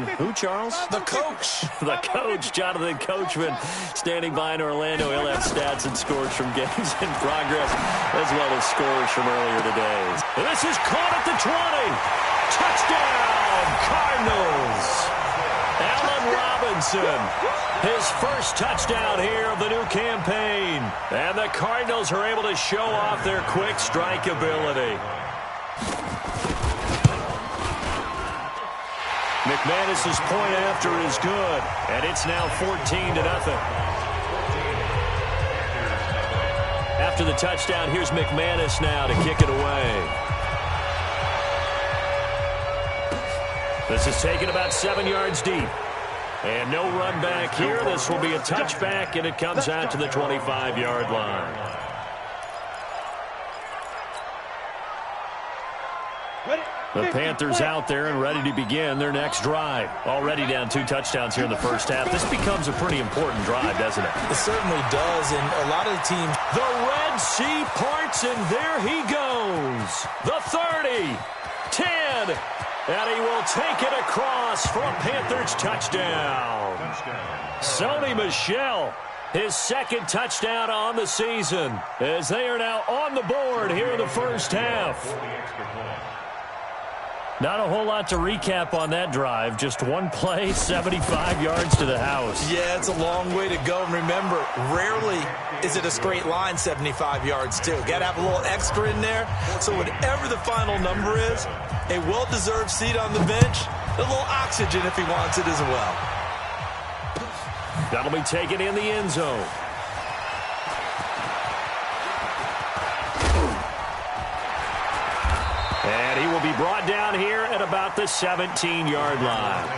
behind who, Charles? The coach. The coach, Jonathan Coachman, standing by in Orlando. He'll have stats and scores from games in progress, as well as scores from earlier today. This is caught at the 20. Touchdown, Cardinals. Allen Robinson, his first touchdown here of the new campaign. And the Cardinals are able to show off their quick strike ability. McManus's point after is good, and it's now 14-0. After the touchdown, here's McManus now to kick it away. This is taken about 7 yards deep. And no run back here. This will be a touchback, and it comes out to the 25-yard line. The Panthers out there and ready to begin their next drive. Already down 2 touchdowns here in the first half. This becomes a pretty important drive, doesn't it? It certainly does, and a lot of the teams. The Red Sea parts, and there he goes. The 30, 10, and he will take it across for a Panthers touchdown. Sony Michel, his second touchdown on the season, as they are now on the board here in the first half. Not a whole lot to recap on that drive. Just one play, 75 yards to the house. Yeah, it's a long way to go. And remember, rarely is it a straight line 75 yards, too. Got to have a little extra in there. So whatever the final number is, a well-deserved seat on the bench, a little oxygen if he wants it as well. That'll be taken in the end zone. And he will be brought down here at about the 17-yard line.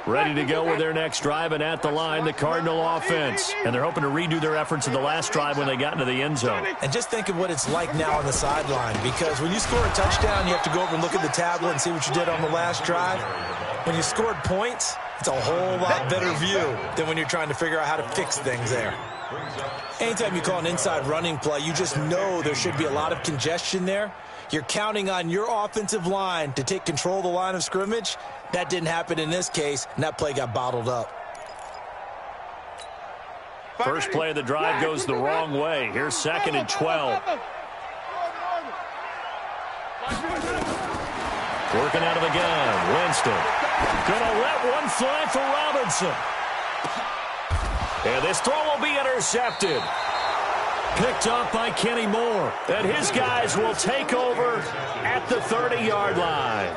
Ready to go with their next drive, and at the line, the Cardinal offense. And they're hoping to redo their efforts in the last drive when they got into the end zone. And just think of what it's like now on the sideline, because when you score a touchdown, you have to go over and look at the tablet and see what you did on the last drive. When you scored points, it's a whole lot better view than when you're trying to figure out how to fix things there. Anytime you call an inside running play, you just know there should be a lot of congestion there. You're counting on your offensive line to take control of the line of scrimmage. That didn't happen in this case, and that play got bottled up. First play of the drive goes the wrong way. Here's 2nd and 12. Working out of the gun. Winston. Gonna let one fly for Robinson. And this throw will be intercepted. Picked up by Kenny Moore. And his guys will take over at the 30-yard line.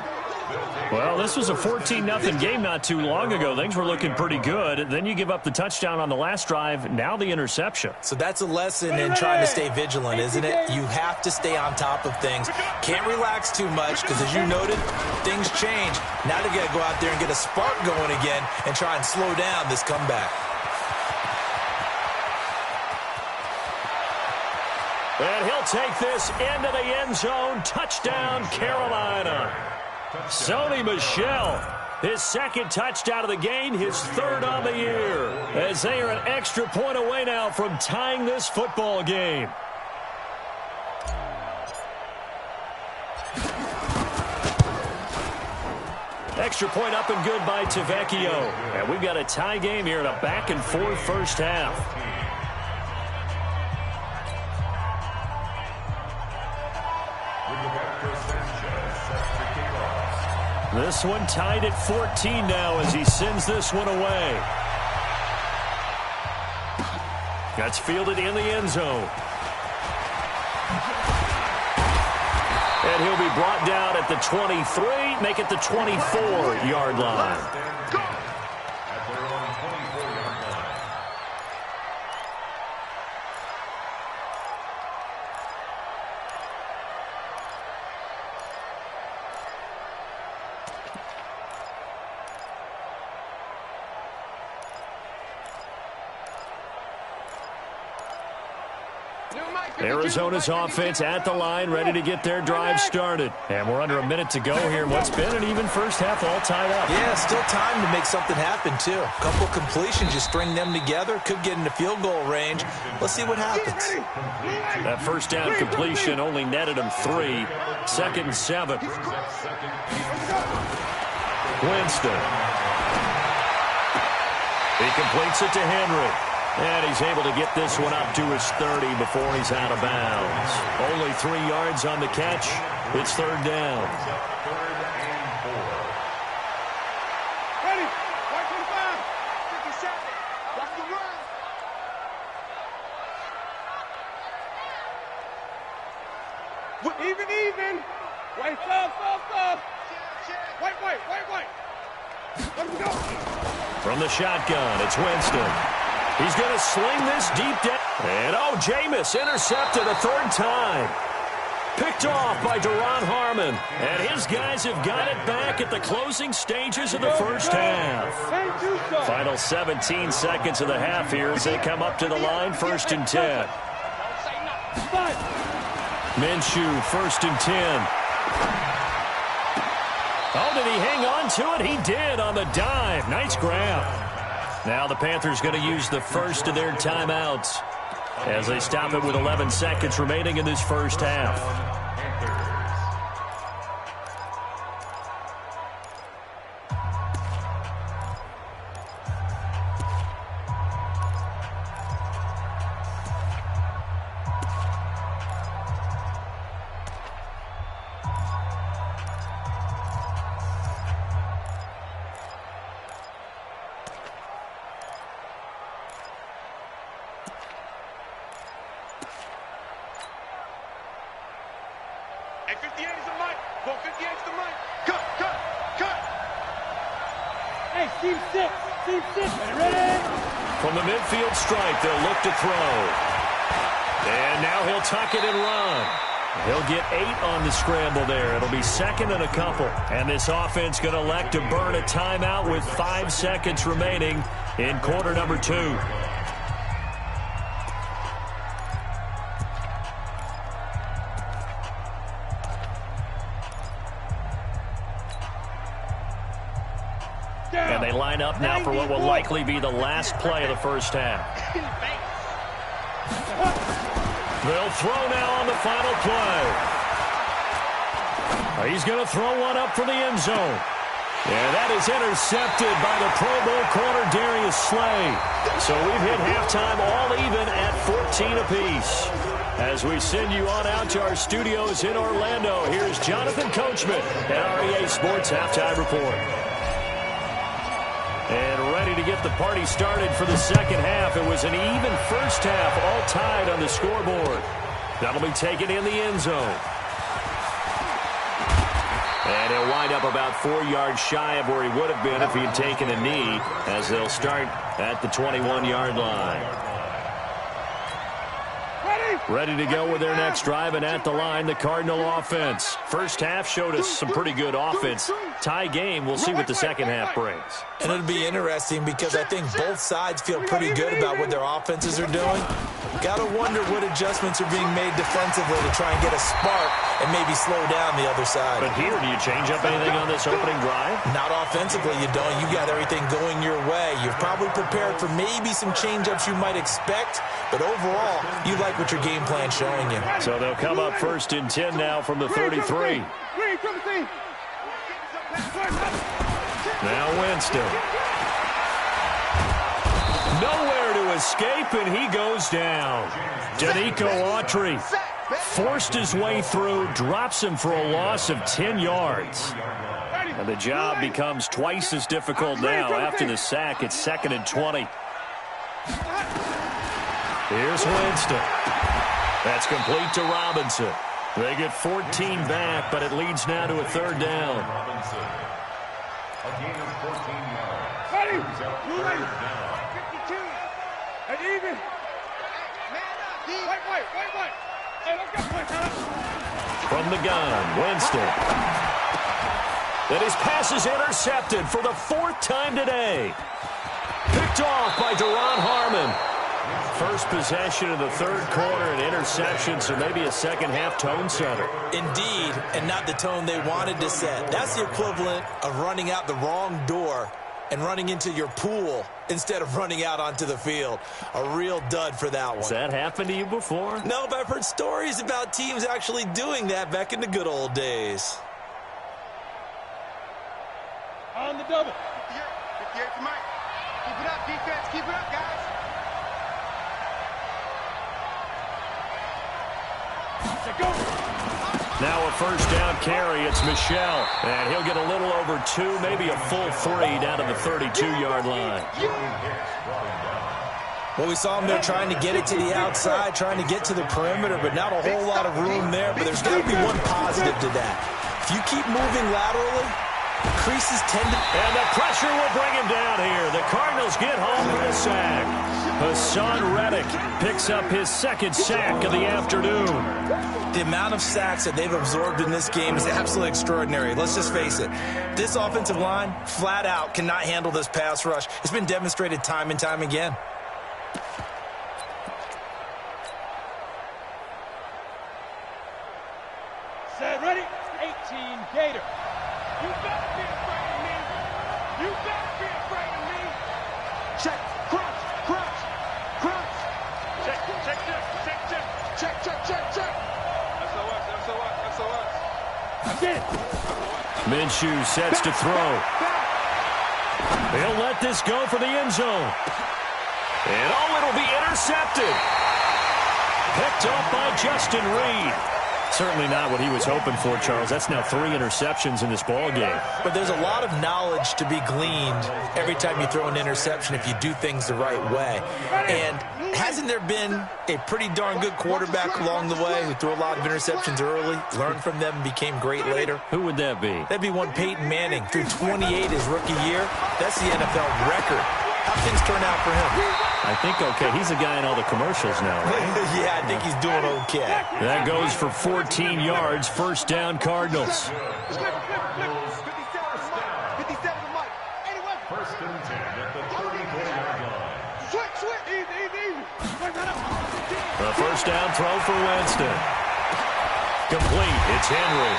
Well, this was a 14-0 game not too long ago. Things were looking pretty good. Then you give up the touchdown on the last drive. Now the interception. So that's a lesson in trying to stay vigilant, isn't it? You have to stay on top of things. Can't relax too much because, as you noted, things change. Now they got to go out there and get a spark going again and try and slow down this comeback. And he'll take this into the end zone. Touchdown, Carolina. Sony Michel, his second touchdown of the game, his third on the year, as they are an extra point away now from tying this football game. Extra point up and good by Tavecchio. And we've got a tie game here in a back-and-forth first half. This one tied at 14 now as he sends this one away. That's fielded in the end zone. And he'll be brought down at the 23, make it the 24-yard line. Arizona's offense at the line, ready to get their drive started. And we're under a minute to go here in what's been an even first half, all tied up. Yeah, still time to make something happen, too. A couple completions, you string them together, could get into field goal range. Let's see what happens. That first down completion only netted him 3. 2nd and 7. Winston. He completes it to Henry. And he's able to get this one up to his 30 before he's out of bounds. Only 3 yards on the catch. It's 3rd down. Ready. 125. 57. Watch the run. Even. White, stop. White. Let him go. From the shotgun, it's Winston. He's going to sling this deep down. And, Jameis intercepted a 3rd time. Picked off by Duron Harmon. And his guys have got it back at the closing stages of the first half. Final 17 seconds of the half here as they come up to the line, 1st and 10. Minshew, 1st and 10. Oh, did he hang on to it? He did on the dive. Nice grab. Now the Panthers going to use the first of their timeouts as they stop it with 11 seconds remaining in this first half. Hey, 58 is the mic. Go 58 is the mic. Cut. Hey, team 6. Ready? From the midfield stripe, they'll look to throw. And now he'll tuck it and run. He'll get 8 on the scramble there. It'll be 2nd and a couple. And this offense going to elect to burn a timeout with 5 seconds remaining in quarter number 2. And they line up now for what will likely be the last play of the first half. They'll throw now on the final play. He's going to throw one up for the end zone. And that is intercepted by the Pro Bowl corner Darius Slay. So we've hit halftime all even at 14 apiece. As we send you on out to our studios in Orlando, here's Jonathan Coachman at REA Sports Halftime Report. And ready to get the party started for the second half. It was an even first half, all tied on the scoreboard. That'll be taken in the end zone. And he'll wind up about 4 yards shy of where he would have been if he had taken a knee, as they'll start at the 21-yard line. Ready to go with their next drive, and at the line, the Cardinal offense. First half showed us some pretty good offense. Tie game, we'll see what the second half brings. And it'll be interesting because I think both sides feel pretty good about what their offenses are doing. Got to wonder what adjustments are being made defensively to try and get a spark and maybe slow down the other side. But here, do you change up anything on this opening drive? Not offensively, you don't. You got everything going your way. You've probably prepared for maybe some change-ups you might expect, but overall, you like what your game plan's showing you. So they'll come up 1st and 10 now from the 33. Now Winston. Nowhere to escape, and he goes down. Danico Autry forced his way through, drops him for a loss of 10 yards. And the job becomes twice as difficult now after the sack. It's 2nd and 20. Here's Winston. That's complete to Robinson. They get 14 back, but it leads now to a 3rd down. A gain of 14 yards. Ready? 52. And even. White. Hey, let's go. From the gun, Winston. And his pass is intercepted for the 4th time today. Picked off by Duron Harmon. First possession of the third quarter, an interception, so maybe a second-half tone setter. Indeed, and not the tone they wanted to set. That's the equivalent of running out the wrong door and running into your pool instead of running out onto the field. A real dud for that one. Has that happened to you before? No, but I've heard stories about teams actually doing that back in the good old days. On the double. 58 to Mike. Keep it up, defense. Keep it up, guys. Go. Now a first down carry. It's Michel. And he'll get a little over 2, maybe a full 3 down to the 32-yard line. Well, we saw him there trying to get it to the outside, trying to get to the perimeter, but not a whole lot of room there. But there's got to be one positive to that. If you keep moving laterally, creases tend to... And the pressure will bring him down here. The Cardinals get home with a sack. Hassan Reddick picks up his second sack of the afternoon. The amount of sacks that they've absorbed in this game is absolutely extraordinary. Let's just face it. This offensive line, flat out, cannot handle this pass rush. It's been demonstrated time and time again. Set, ready? 18, Gator. You better be afraid of me. You better be afraid of me. Check, crunch, crunch, crunch. Check, check, check, check, check, check, check, check, check. SOS. I did it. Minshew sets to throw. He'll let this go for the end zone. And it'll be intercepted. Picked up by Justin Reed. Certainly not what he was hoping for, Charles. That's now 3 interceptions in this ball game. But there's a lot of knowledge to be gleaned every time you throw an interception if you do things the right way. And hasn't there been a pretty darn good quarterback along the way who threw a lot of interceptions early, learned from them, and became great later? Who would that be? That'd be one Peyton Manning. Threw 28 his rookie year. That's the NFL record. How'd things turn out for him? I think okay. He's a guy in all the commercials now, right? Yeah, I think he's doing okay. That goes for 14 yards. First down, Cardinals. Flip. 57 to Mike. Anyway. First and 10 at the 34-yard line. Switch. Easy. The first down throw for Winston. Complete. It's Henry.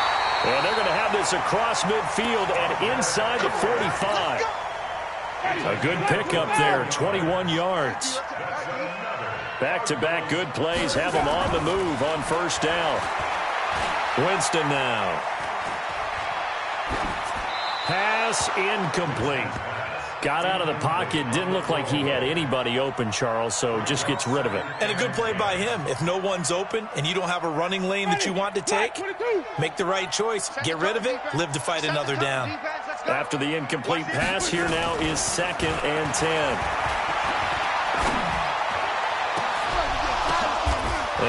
And they're going to have this across midfield and inside the 45. A good pickup there, 21 yards. Back-to-back good plays have them on the move on first down. Winston now. Pass incomplete. Got out of the pocket. Didn't look like he had anybody open, Charles, so just gets rid of it. And a good play by him. If no one's open and you don't have a running lane that you want to take, make the right choice. Get rid of it. Live to fight another down. After the incomplete pass, here now is 2nd and 10.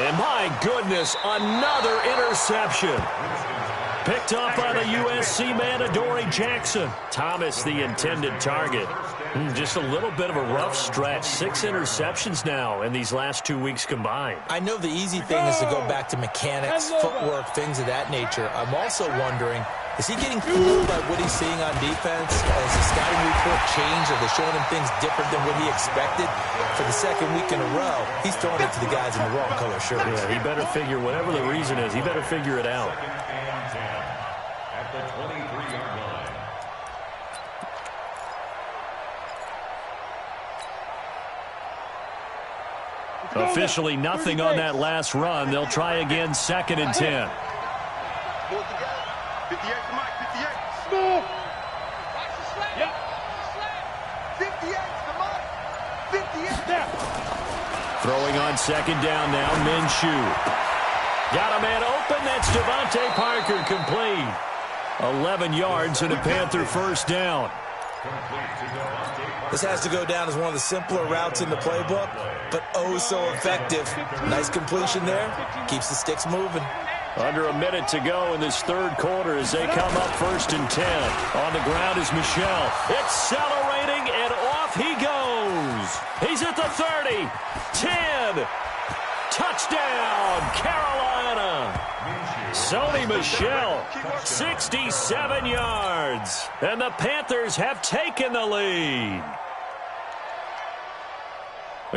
And my goodness, another interception. Picked up by the USC man, Adoree Jackson. Thomas, the intended target. Just a little bit of a rough stretch. 6 interceptions now in these last 2 weeks combined. I know the easy thing is to go back to mechanics, footwork, things of that nature. I'm also wondering, is he getting fooled by what he's seeing on defense? Has the scouting report changed? Are they showing him things different than what he expected? For the second week in a row, he's throwing it to the guys in the wrong color shirts. Yeah, he better figure, whatever the reason is, he better figure it out. At the 23-yard line. Officially nothing on that last run. They'll try again, 2nd and 10. Pull it together. 58 to Mike. 58. Small. Yep. 58 to Mike. 58. Step. Throwing on 2nd down now, Minshew. Got a man open. That's Devontae Parker, complete. 11 yards and a Panther first down. This has to go down as one of the simpler routes in the playbook, but oh so effective. Nice completion there. Keeps the sticks moving. Under a minute to go in this third quarter as they come up 1st and 10. On the ground is Michel. Accelerating, and off he goes. He's at the 30. 10. Touchdown, Carolina. Sony Michel, 67 yards. And the Panthers have taken the lead.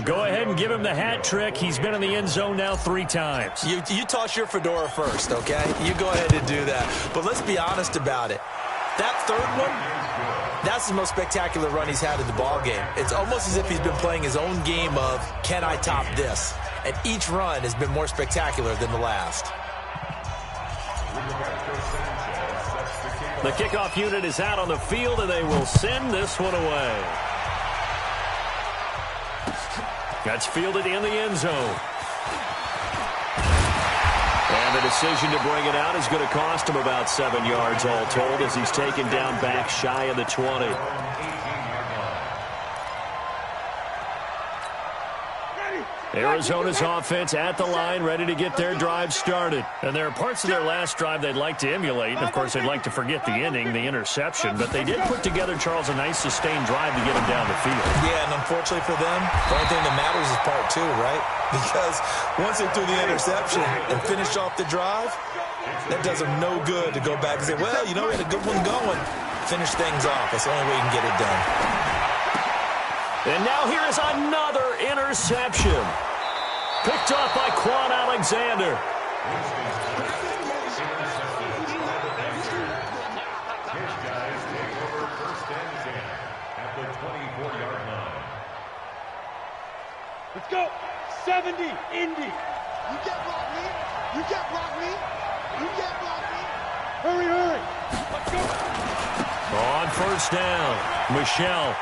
Go ahead and give him the hat trick. He's been in the end zone now 3 times. You toss your fedora first, okay? You go ahead and do that. But let's be honest about it. That third one, that's the most spectacular run he's had in the ballgame. It's almost as if he's been playing his own game of, can I top this? And each run has been more spectacular than the last. The kickoff unit is out on the field, and they will send this one away. That's fielded in the end zone. And the decision to bring it out is going to cost him about 7 yards all told as he's taken down back shy of the 20. Arizona's offense at the line, ready to get their drive started. And there are parts of their last drive they'd like to emulate. And, of course, they'd like to forget the ending, the interception. But they did put together, Charles, a nice sustained drive to get them down the field. Yeah, and unfortunately for them, the only thing that matters is part 2, right? Because once they threw the interception and finished off the drive, that does them no good to go back and say, well, you know, we had a good one going. Finish things off. That's the only way you can get it done. And now here is another interception. Picked off by Quan Alexander. Let's go. 70, Indy. You can't block me. You can't block me. You can't block me. Hurry, hurry. Let's go. On first down, Michelle.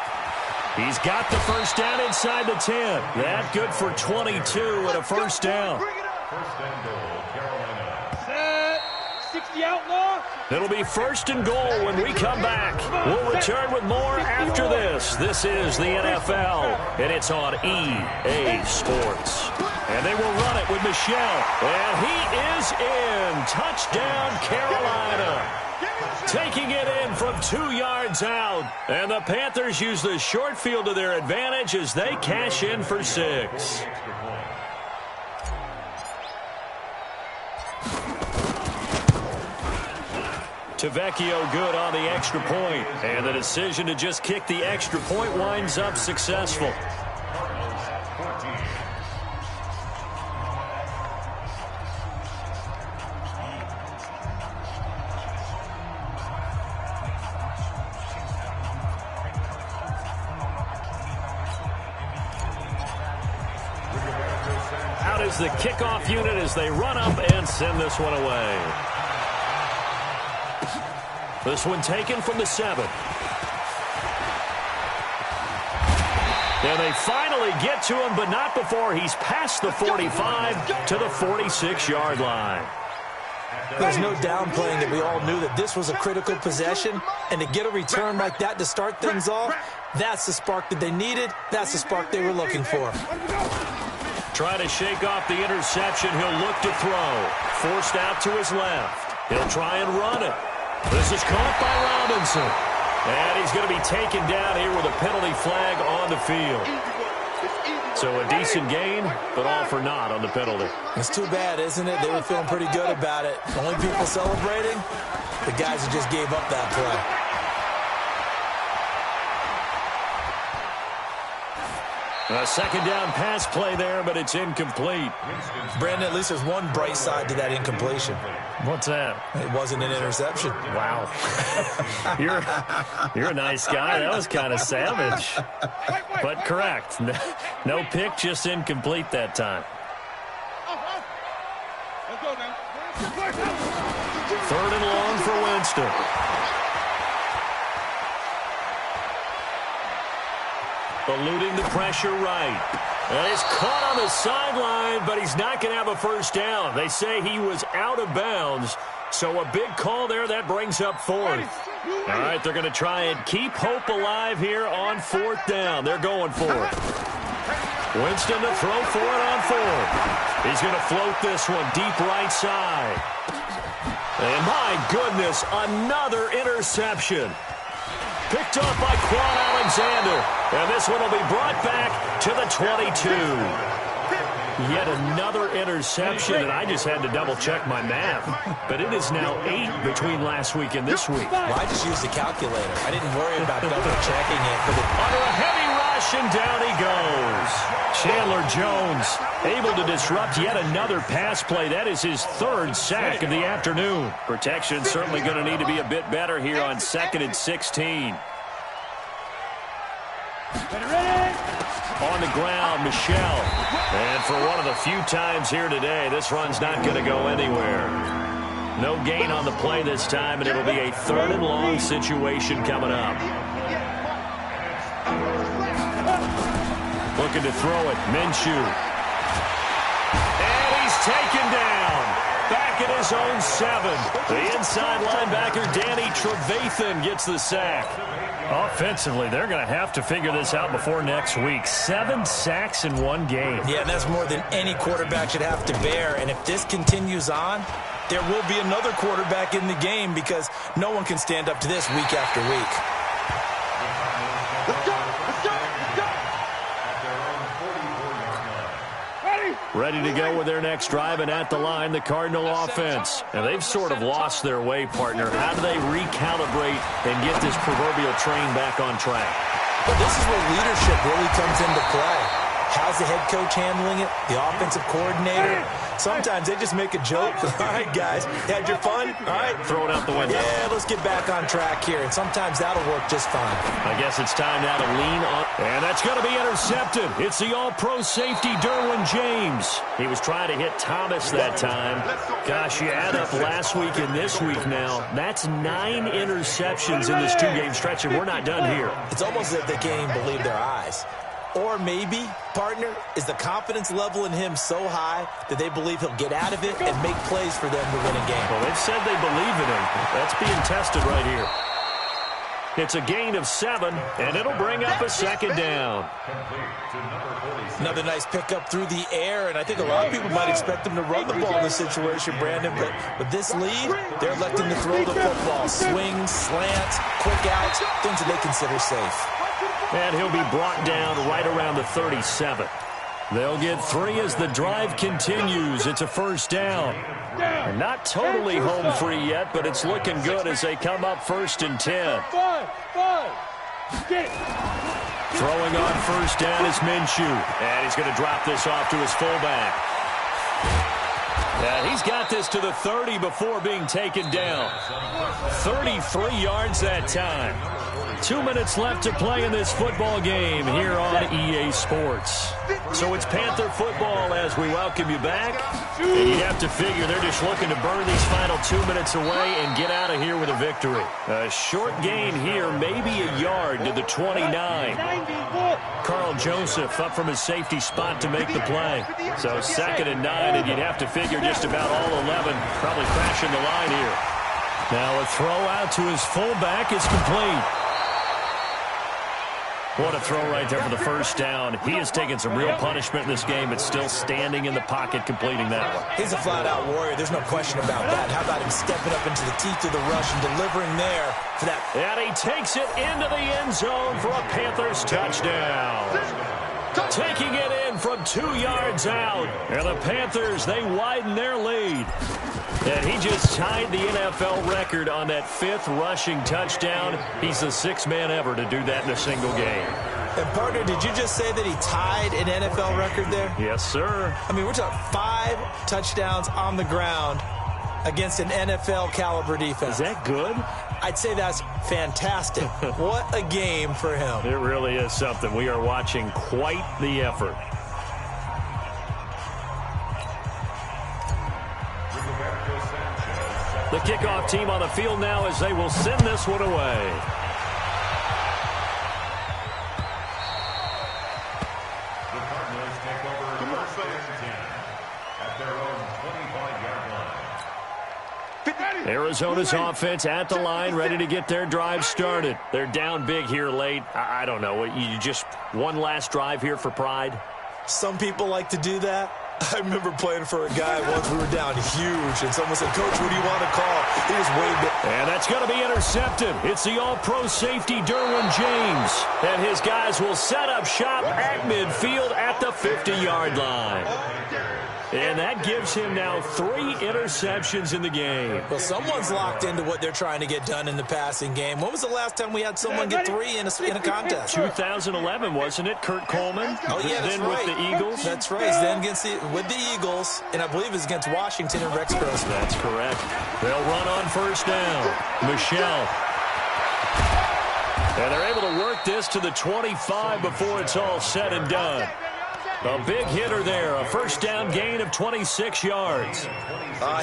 He's got the first down inside the 10. That good for 22 and a first down. First and goal, Carolina. Set. 60 outlaw. It'll be first and goal when we come back. We'll return with more after this. This is the NFL, and it's on EA Sports. And they will run it with Michelle. And he is in. Touchdown, Carolina. Taking it in from 2 yards out. And the Panthers use the short field to their advantage as they cash in for 6. Tavecchio good on the extra point. And the decision to just kick the extra point winds up successful. Out is the kickoff unit as they run up and send this one away. This one taken from the 7. And they finally get to him, but not before he's past the 45 to the 46-yard line. There's no downplaying that we all knew that this was a critical possession, and to get a return like that to start things off, that's the spark that they needed. That's the spark they were looking for. Trying to shake off the interception. He'll look to throw. Forced out to his left. He'll try and run it. This is caught by Robinson. And he's going to be taken down here with a penalty flag on the field. So a decent gain, but all for naught on the penalty. It's too bad, isn't it? They were feeling pretty good about it. The only people celebrating, the guys who just gave up that play. A second down pass play there, but it's incomplete. Brandon, at least there's one bright side to that incompletion. What's that? It wasn't an interception. Wow. You're a nice guy. That was kind of savage. But correct. No pick, just incomplete that time. Let's go now. 3rd and long for Winston. Eluding the pressure right. And he's caught on the sideline, but he's not going to have a first down. They say he was out of bounds, so a big call there. That brings up 4th. All right, they're going to try and keep hope alive here on 4th down. They're going for it. Winston to throw for it on 4th. He's going to float this one deep right side. And my goodness, another interception. Picked off by Quan Alexander. And this one will be brought back to the 22. Yet another interception, and I just had to double-check my math. But it is now 8 between last week and this week. Well, I just used the calculator. I didn't worry about double-checking it. But Under a heavy run. rush, and down he goes. Chandler Jones able to disrupt yet another pass play. That is his third sack of the afternoon. Protection certainly going to need to be a bit better here on 2nd and 16. On the ground, Michel. And for one of the few times here today, this run's not going to go anywhere. No gain on the play this time, and it'll be a 3rd and long situation coming up. Looking to throw it, Minshew. And he's taken down. Back at his own 7. The inside linebacker, Danny Trevathan, gets the sack. Offensively, they're going to have to figure this out before next week. 7 sacks in one game. Yeah, and that's more than any quarterback should have to bear. And if this continues on, there will be another quarterback in the game because no one can stand up to this week after week. Let's go! Let's go! Let's go! Ready to go with their next drive, and at the line, the Cardinal offense. And they've sort of lost their way, partner. How do they recalibrate and get this proverbial train back on track? But this is where leadership really comes into play. How's the head coach handling it? The offensive coordinator? Sometimes they just make a joke. All right, guys, had your fun? All right. Throw it out the window. Yeah, let's get back on track here. And sometimes that'll work just fine. I guess it's time now to lean on. And that's going to be intercepted. It's the all-pro safety, Derwin James. He was trying to hit Thomas that time. Gosh, you add up last week and this week now. That's 9 interceptions in this 2-game stretch, and we're not done here. It's almost as if they can't even believe their eyes. Or maybe, partner, is the confidence level in him so high that they believe he'll get out of it and make plays for them to win a game. Well, they've said they believe in him. That's being tested right here. It's a gain of 7, and it'll bring up a 2nd down. Another nice pickup through the air, and I think a lot of people might expect them to run the ball in this situation, Brandon, but with this lead, they're electing to throw the football. Swings, slants, quick outs, things that they consider safe. And he'll be brought down right around the 37. They'll get 3 as the drive continues. It's a 1st down. And not totally home free yet, but it's looking good as they come up 1st and 10. Throwing on 1st down is Minshew. And he's going to drop this off to his fullback. And he's got this to the 30 before being taken down. 33 yards that time. 2 minutes left to play in this football game here on EA Sports. So it's Panther football as we welcome you back. And you have to figure they're just looking to burn these final 2 minutes away and get out of here with a victory. A short gain here, maybe a yard to the 29. Carl Joseph up from his safety spot to make the play. So 2nd and 9, and you'd have to figure just about all 11 probably crashing the line here. Now a throw out to his fullback is complete. What a throw right there for the 1st down. He has taken some real punishment in this game, but still standing in the pocket completing that one. He's a flat-out warrior. There's no question about that. How about him stepping up into the teeth of the rush and delivering there for that? And he takes it into the end zone for a Panthers touchdown. Taking it in from 2 yards out. And the Panthers, they widen their lead. And he just tied the NFL record on that 5th rushing touchdown. He's the 6th man ever to do that in a single game. And, partner, did you just say that he tied an NFL record there? Yes, sir. I mean, we're talking 5 touchdowns on the ground against an NFL-caliber defense. Is that good? I'd say that's fantastic. What a game for him. It really is something. We are watching quite the effort. The kickoff team on the field now as they will send this one away. The Cardinals take over 1st and 10 at their own 25-yard line. Arizona's offense at the line, ready to get their drive started. They're down big here late. I don't know. You just one last drive here for pride? Some people like to do that. I remember playing for a guy once. We were down huge, and someone said, "Coach, what do you want to call?" He just waved it. And that's going to be intercepted. It's the all-pro safety, Derwin James. And his guys will set up shop at midfield at the 50-yard line. And that gives him now 3 interceptions in the game. Well, someone's locked into what they're trying to get done in the passing game. When was the last time we had someone get 3 in a contest? 2011, wasn't it? Kurt Coleman. Oh, yeah, that's then right. with the Eagles. That's right. He's then with the Eagles, and I believe it's against Washington and Rex Grossman. That's correct. They'll run on first down. Michelle. And they're able to work this to the 25 before it's all said and done. A big hitter there, a first down gain of 26 yards.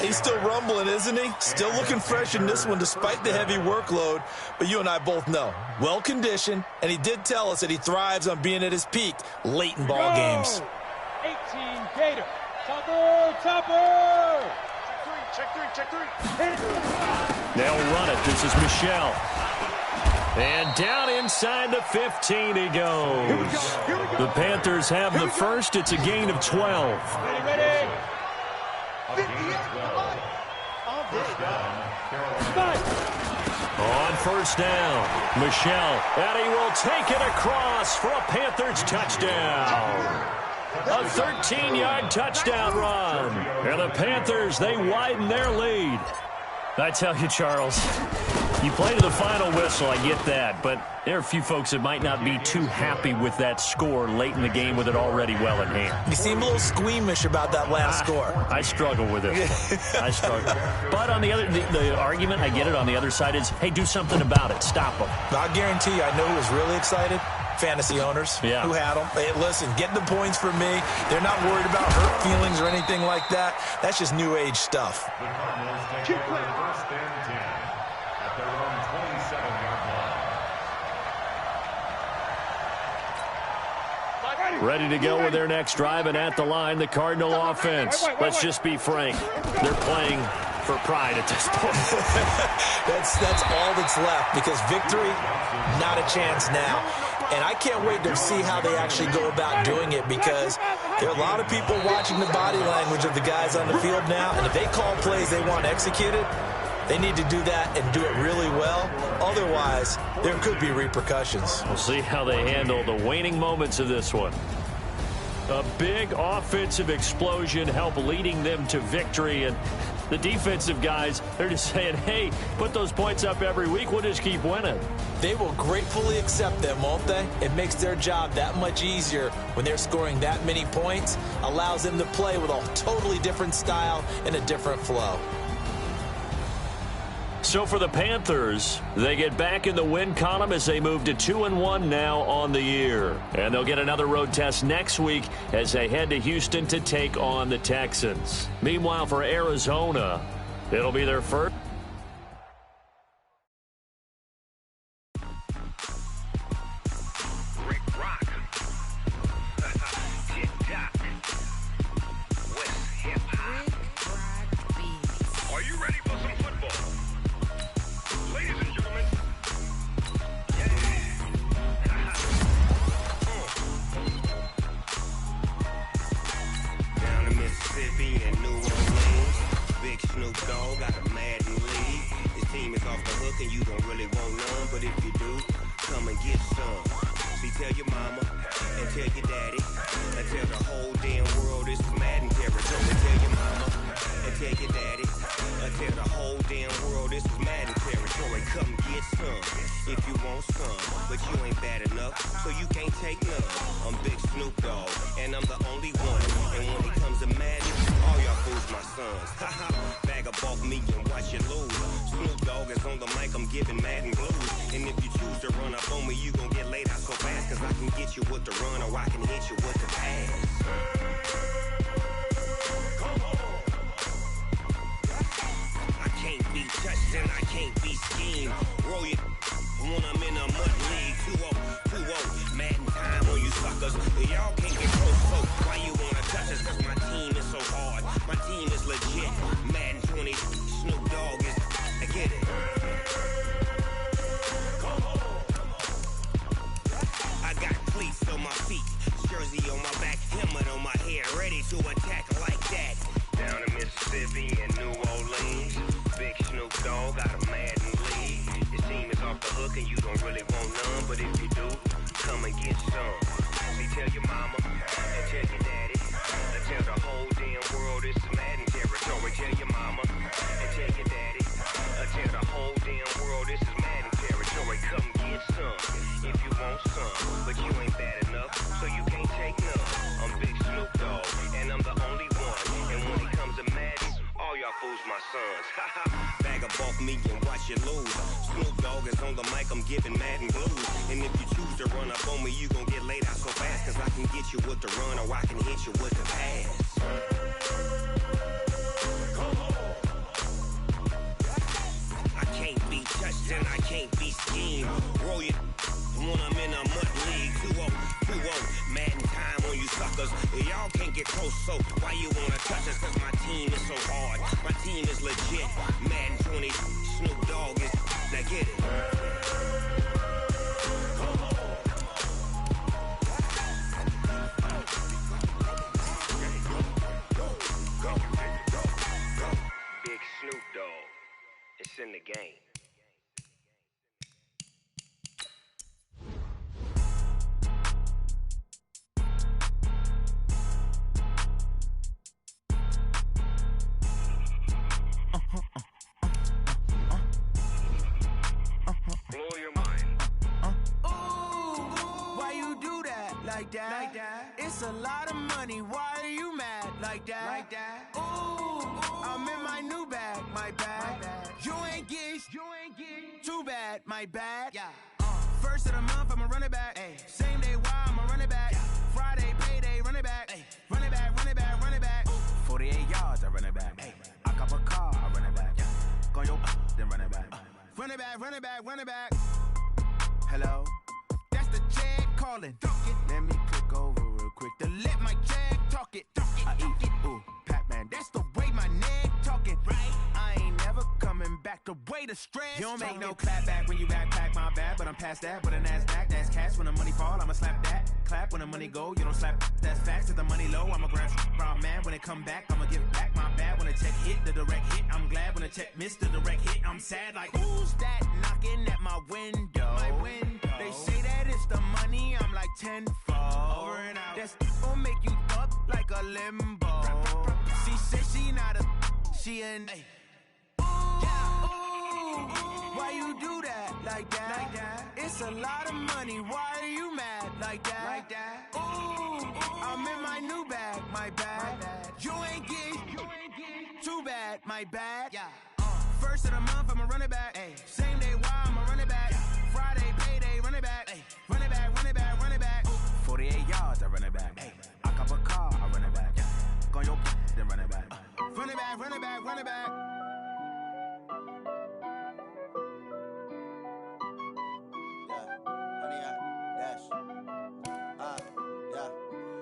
He's still rumbling, isn't he? Still looking fresh in this one despite the heavy workload. But you and I both know, well-conditioned, and he did tell us that he thrives on being at his peak late in ball games. 18 Gator. Topper. Check three. They'll run it. This is Michelle. And down inside the 15 he goes. The Panthers have the first. It's a gain of 12. Ready. On first down, Michelle. And he will take it across for a Panthers touchdown. A 13-yard touchdown run. And the Panthers, they widen their lead. I tell you, Charles, you play to the final whistle, I get that, but there are a few folks that might not be too happy with that score late in the game with it already well in hand. You seem a little squeamish about that last score. I struggle with it. I struggle. But on the argument, I get it, on the other side is, hey, do something about it. Stop them. I guarantee you, I know who was really excited. Fantasy owners who had them. Hey, listen, get the points for me. They're not worried about hurt feelings or anything like that. That's just new age stuff. The Cardinals take over first and 10 at their own 27-yard line. Ready to go with their next drive, and at the line, the Cardinal offense. Let's just be frank. They're playing for pride at this point. That's all that's left, because victory, not a chance now. And I can't wait to see how they actually go about doing it, because there are a lot of people watching the body language of the guys on the field now, and if they call plays they want executed, they need to do that and do it really well. Otherwise, there could be repercussions. We'll see how they handle the waning moments of this one. A big offensive explosion help leading them to victory, and the defensive guys, they're just saying, hey, put those points up every week, we'll just keep winning. They will gratefully accept them, won't they? It makes their job that much easier when they're scoring that many points, allows them to play with a totally different style and a different flow. So for the Panthers, they get back in the win column as they move to 2-1 now on the year. And they'll get another road test next week as they head to Houston to take on the Texans. Meanwhile, for Arizona, it'll be their first. Bag up off me and watch you lose. Snoop Dogg is on the mic, I'm giving Madden blues. And if you choose to run up on me, you gon' get laid out so fast. Cause I can get you with the run or I can hit you with the pass. I can't be touched and I can't be schemed. Roll you when I'm in a mud league. 2-0, Madden time on you suckers. Y'all can't get close, so why you wanna touch us? Cause my team is so hard. My team is legit. Madden 20, Snoop Dogg is, I get it. I got cleats on my feet, jersey on my back, helmet on my head, ready to attack like that. Down in Mississippi and New Orleans, big Snoop Dogg got a Madden league. His team is off the hook and you don't really want none, but if you do, come and get some. See, tell your mama and tell your daddy, and tell the whole damn world. I fools my sons. Bag up off me and watch you lose. Snoop Dogg is on the mic, I'm giving Madden blues. And if you choose to run up on me, you gon' get laid out so fast. Cause I can get you with the run or I can hit you with the pass. I can't be touched and I can't be schemed. Roll you when I'm in a mud league. 2-0, Madden time on you suckers. Y'all can't get close, so why you wanna touch us? Cause my team is so hard, my team is legit. Madden 20, Snoop Dogg is, now get it. Big Snoop Dogg, it's in the game. Blow your mind. Ooh, why you do that like that? It's a lot of money. Why are you mad like that? Ooh, I'm in my new bag, my bad. You ain't get too bad, my bad. Yeah. First of the month, I'ma run it back. Ay. Same day, why I'ma run it back. Yeah. Friday, payday, run it back. Ay. Run it back, run it back, run it back. 48 yards, I run it back. Ay. I cop a car, I run it back. Yeah. Go your then run it back. Run it back, run it back, run it back. Hello? That's the Jag calling. Let me click over real quick to let my Jag talk it. I eat it, ooh, Pac-Man. That's the way my neck talking. Right? I ain't never coming back the way the stress. You don't make no clap back when you backpack, my bad. But I'm past that with a NASDAQ. That's cash when the money fall, I'ma slap that. Clap when the money go, you don't slap. That's facts. If the money low, I'ma grab brown man. When it come back, I'ma give back my bad. When the check hit, the direct hit, I'm glad. When the check missed the direct hit, I'm sad. Like, who's that knocking at my window? They say that it's the money, I'm like tenfold. Over and out. That's gon' make you up like a limbo. She said she not a, she an. Ooh, why you do that like that? It's a lot of money, why are you mad like that? Ooh, I'm in my new bag, my bad. You ain't get too bad, my bad. Yeah. First of the month, I'ma run it back. Ay. Same day, why I'ma run it back. Yeah. Friday, payday, run it back. Ay. Run it back, run it back, run it back. 48 yards, I run it back. Ay. I cop a car, I run it back. Yeah. Go your then run it back. Run it back, run it back, run it back.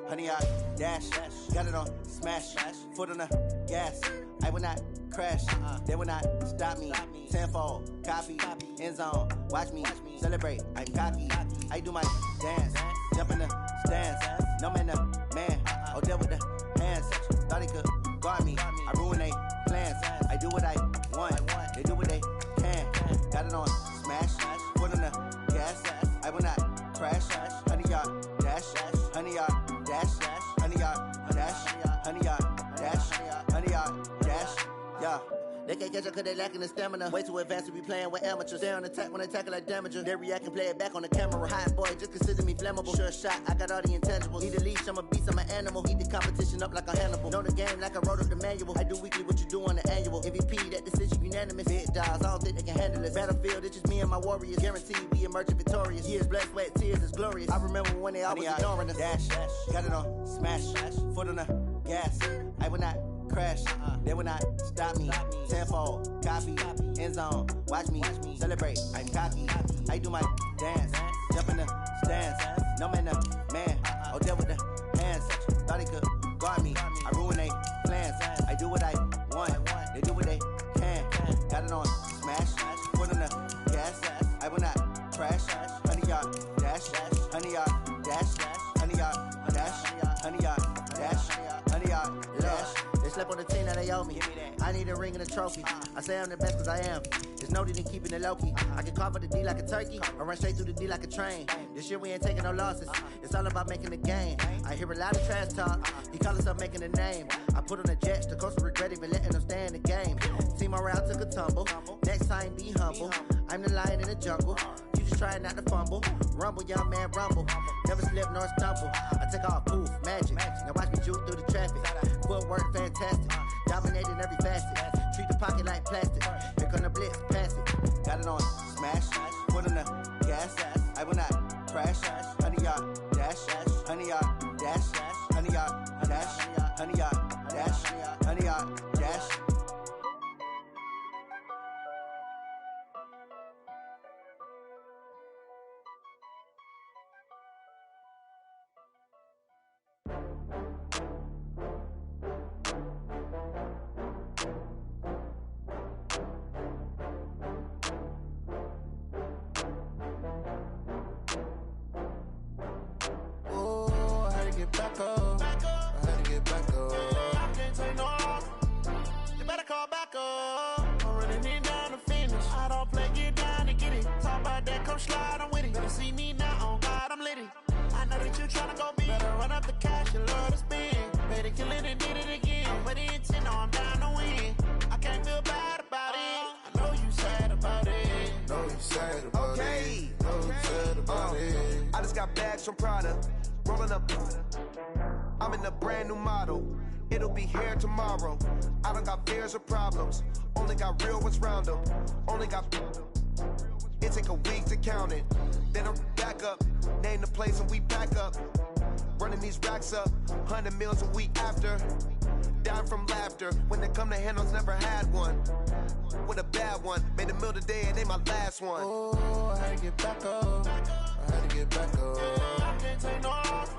Honey, I dash, got it on smash, foot on the gas. I will not crash, they will not stop me. Tenfold, copy, end zone, watch me celebrate. I'm cocky, I do my dance, jump in the stands. No man, man, oh, there with the hands. Thought he could guard me, I ruin they plans. I do what I want, they do what they can. Got it on smash, foot on the gas. I will not crash, honey, y'all dash, honey, y'all dash, honey, y'all dash, honey, y'all dash, honey, y'all dash, yeah. They can't catch up cause they lacking the stamina. Way too advanced to be playing with amateurs. Stay on attack when they tackle like damager. They react and play it back on the camera. Hot boy, just consider me flammable. Sure shot, I got all the intangibles. Need a leash, I'm a beast, I'm an animal. Eat the competition up like a Hannibal. Know the game like I wrote up the manual. I do weekly what you do on the annual. MVP, that decision unanimous. Big dogs, I don't think they can handle this. Battlefield, it's just me and my warriors. Guaranteed we emerging victorious. Years, blood, sweat, tears, it's glorious. I remember when they always ignoring us. Dash, got it on smash, foot on the gas. I will not crash, they will not stop me. Tenfold, copy, end zone, watch me celebrate. I'm cocky, I do my dance, jump in the stands. No man, man, oh, there with the hands. Thought he could guard me, I ruin they plans. I do what I want, they do what they can. Got it on smash, foot on the gas. I will not crash, honey, y'all dash, honey, y'all dash, honey, y'all dash, honey, y'all dash, honey, y'all dash. They slept on the team that they owe me. I need a ring and a trophy. I say I'm the best cause I am. There's no need in keeping it low-key. I can carve up the D like a turkey or run straight through the D like a train. This year we ain't taking no losses. It's all about making the game. I hear a lot of trash talk. He call himself making a name. I put on the Jets. The coach will regret even letting them stay in the game. Team morale took a tumble. Next time be humble. I'm the lion in the jungle. You just try not to fumble. Rumble, young man, rumble. Never slip nor stumble. I take off, poof, magic. Now watch me juke through the traffic. Footwork fantastic. Dominating every facet. Honey, dash. Get back up. I had to get back up. I can't take no loss. You better call back up. I'm running it down to finish. I don't play, get down and get it. Talk about that, come slide, I'm with it. Better see me now, on God, I'm litty. I know that you tryna go big. Better run up the cash, you love to spend. Better kill it and did it again. But the intent, no, I'm down to win. I can't feel bad about it. I know you sad about it. Know you sad about it. Know you sad about it. I just got bags from Prada. Rolling up, I'm in a brand new model. It'll be here tomorrow. I don't got fears or problems. Only got real ones round them. Only got. It take a week to count it. Then I'm back up. Name the place and we back up. Running these racks up. 100 meals a week after. Dying from laughter. When they come to handles, never had one. With a bad one. Made a meal today and ain't my last one. Oh, I had to get back up. I had to get back up. I can't take no loss.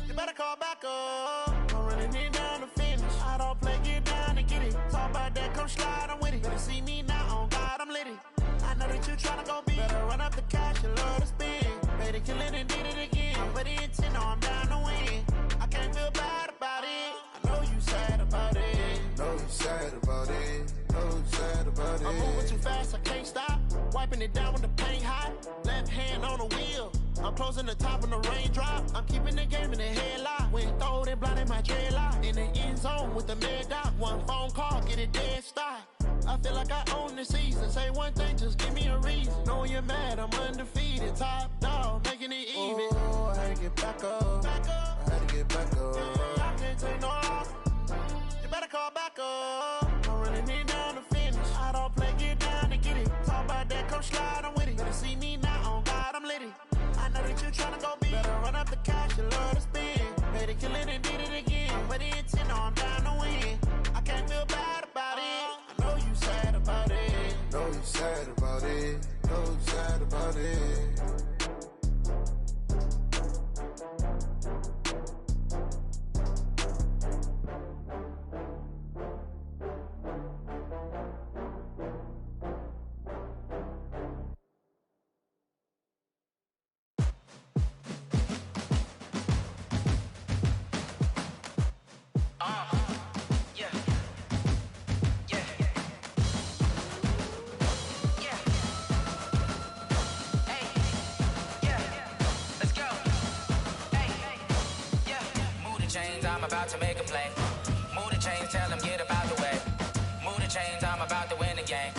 You better call back up. I'm running it down to finish. I don't play, get down and get it. Talk about that, come slide, I'm with it. Better see me now, on God, I'm litty. I know that you tryna go big. Better run up the cash, you love to spend. Better kill it and did it again. But the intent, no, I'm down to win. I can't feel bad about it. I know you sad about it. Know you sad about it. Know you sad about it. I'm moving too fast, I can't stop. Wiping it down with the paint hot. Left hand on the wheel. I'm closing the top on the raindrop. I'm keeping the game in the headlock. When throwed and blinded my dreadlock. In the end zone with the mad dot. One phone call, get it dead stop. I feel like I own the season. Say one thing, just give me a reason. Knowing you're mad, I'm undefeated. Top dog, making it even. Oh, I had to get back up. I had to get back up. I can't take no loss. You better call back up. I'm running it down to finish. I don't play, get down and get it. Talk about that, come slide, I'm with it. Better see me now, on God, I'm litty. I know that you tryna go big. Better run up the cash, you love to spend. Better kill it and did it again. But the intent, no, I'm down to win. I can't feel bad about it. I know you sad about it. Know you sad about it. Know you sad about it. I'm about to make a play. Move the chains, tell them get up out the way. Move the chains, I'm about to win the game.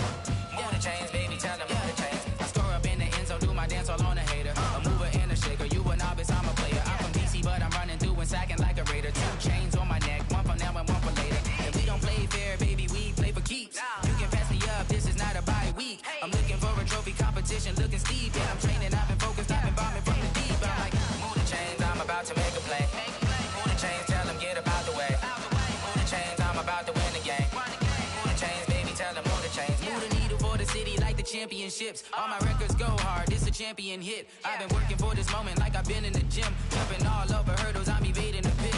Move the chains, baby, tell them move the chains. I score up in the end zone, do my dance all on a hater. A mover and a shaker, you a novice, I'm a player. I'm from DC, but I'm running through and sacking like a raider. 2 chains on my neck, one for now and one for later. If we don't play fair, baby, we play for keeps. You can pass me up, this is not a bye week. I'm looking for a trophy competition, looking steep. And I'm training, I've been focused, I've been bombing from the deep. I'm like, move the chains, I'm about to make a play. Move the chains, tell them get up out the way. Move the chains, I'm about to win the game. Move the chains, baby, tell them move the chains. Move the needle for the city like the championships. All my records go hard, this a champion hit. I've been working for this moment like I've been in the gym. Jumping all over hurdles, I'm evading the pit.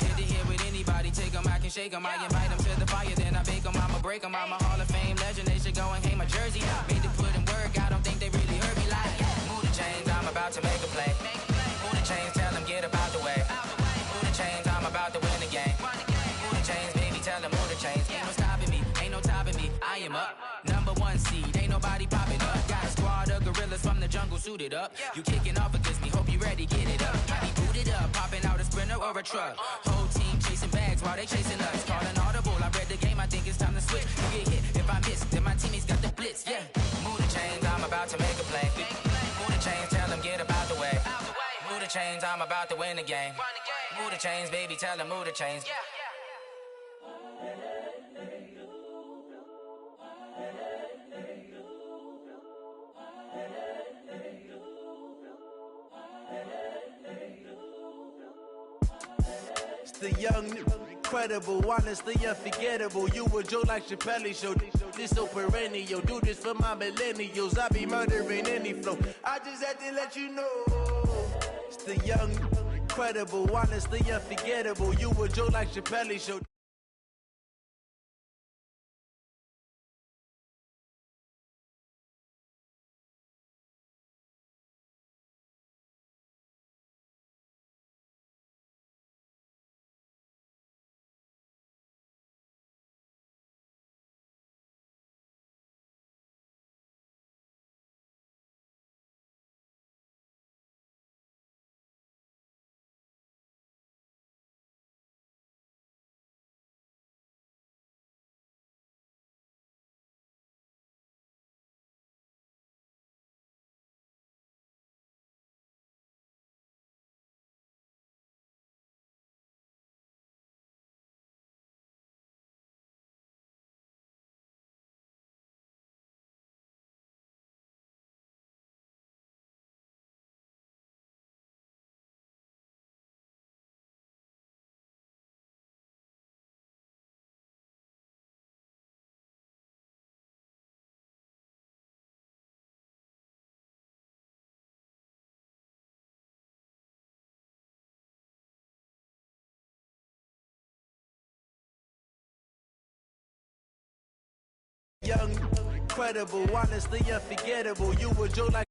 Hit to hit with anybody, take them, I can shake them. I invite them to the fire, then I bake them, I'ma break them. I'm a Hall of Fame legend, they should go and hang my jersey. Made to put in work, I don't think they really heard me like. Move the chains, I'm about to make a play. Move the chains, tell them get up out the way. Move the chains, I'm about to win the game. Move the chains, baby, tell them move the chains. Ain't no stopping me, ain't no topping me, I am up. #1 seed, ain't nobody popping up. Got a squad of gorillas from the jungle suited up. You kicking off against me, hope you ready, get it up. I be booted up, popping out a sprinter or a truck. Whole team chasing bags while they chasing us. Calling audible, I read the game, I think it's time to switch. You get hit, if I miss, then my teammates got the blitz, yeah. Move the chains, I'm about to make a play. Move the chains, tell them get up out the way. Move the chains, I'm about to win the game. Move the chains, baby, tell them move the chains. It's the young incredible, honestly unforgettable. You a Joe like Chappelle show. This so perennial. Do this for my millennials. I be murdering any flow. I just had to let you know. It's the young, incredible, honestly unforgettable. You a Joe like Chappelle show. Young, incredible, honestly unforgettable. You a Joe like